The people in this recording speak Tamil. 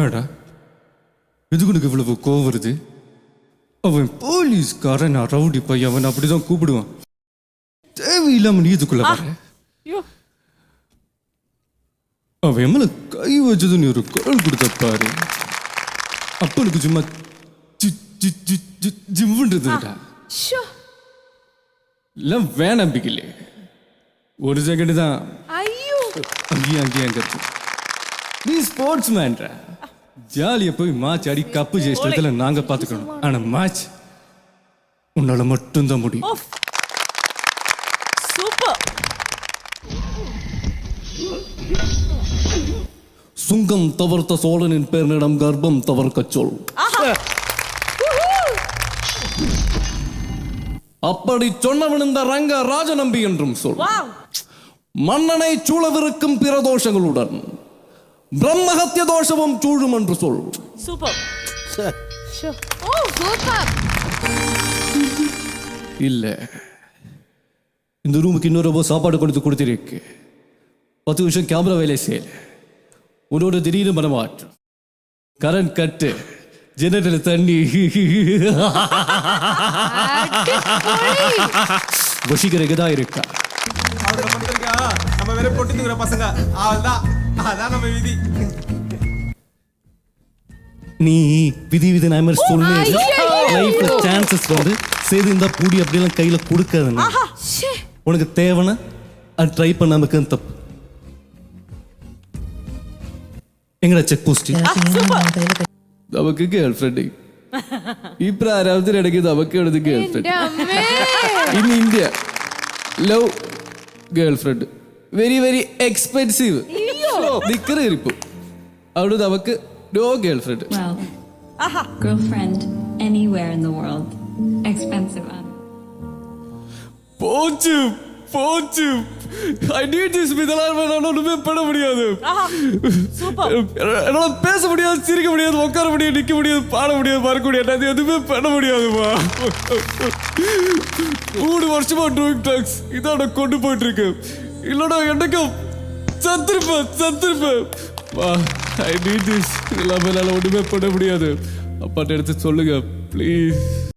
என்னடா எதுக்கு உனக்கு இவ்வளவு கோவம் வருது? அவன் போலீஸ்காரன், ரவுடி பையன், அவன் அப்படிதான் கூப்பிடுவான். தேவையில்லாம நீ இதுக்குள்ள வர. அவன் மேல கை வச்சது நீ ஒரு குரல் கொடுத்த பாரு. அப்பனுக்கு சும்மா ஜிம்ன்றதுடா. எல்லாம் வேணாம் நம்பிக்கல. ஒரு செகண்ட் தான் அங்கேயும் கத்து. நீ ஸ்போர்ட்ஸ் மேன்டா, ஜாலியா போய் மேட்ச் ஆடி கப்பு ஜெயிச்சதுல நாங்க பாத்துக்கணும். ஆனா மேட்ச் உன்னால மட்டும்தான் முடியும். சூப்பர். சுங்கம் தவர்த்த சோழனின் பேர்னிடம் கர்ப்பம் தவர்க்க சொல். அப்படி சொன்னவன் இந்த ரங்க ராஜநம்பி என்றும் சொல். மன்னனை சூழவிருக்கும் பிரதோஷங்களுடன் பிரம்மஹத்திய தோஷமும் சூழும் என்று சொல். சூப்பர். இல்ல, இந்த ரூமுக்கு இன்னொரு சாப்பாடு கொடுத்திருக்கு. 10 நிமிஷம் கேமரா வேலை செய்யல. உன்னோட திடீர்னு மனமாற்றம், கரண்ட் கட்டு, ஜெனரேட்டர் தண்ணி, வசீகரகதா இருக்கா. நம்ம வேற பொட்டிக்கிற பசங்க அதான் நம்ம விதி. நீ விதி விதி நான் மாதிரி சொல்லு. லைஃப்ல சான்சஸ் வந்து செய்து இந்த பூடி அப்படியெல்லாம் கையில கொடுக்காதுன்னு உனக்கு தேவைன்னா அது ட்ரை பண்ணாமக்கு தப்பு. எங்கடா செக் போஸ்ட்? நமக்கு கேர்ள் ஃப்ரெண்ட் இப்ப ആരാவது നടക്കുന്നത് അവക്ക് എടുത്ത് girlfriend. In India love girlfriend very very expensive. നിക്കറ് ഇരിപ്പു അവിടെ അവക്ക് no girlfriend. Girlfriend anywhere in the world. Expensive one. போச்சு போச்சு. I need this இதெல்லாம் நான் ஒண்ணுமே பண்ண முடியாது. என்னால பேச முடியாது, சிரிக்க முடியாது, உட்கார முடியாது, நிக்க முடியாது, பாட முடியாது, பார்க்க முடியாது, எதுவுமே பண்ண முடியாதுமா. 3 வருஷமா டூயிங் ட்ரக்ஸ் இதோட கொண்டு போயிட்டு இருக்கு. இல்லடா எனக்கும் சத்திருப்பேன். I need this. இதெல்லாம் என்னால ஒண்ணுமே பண்ண முடியாது. அப்பாட்ட எடுத்து சொல்லுங்க ப்ளீஸ்.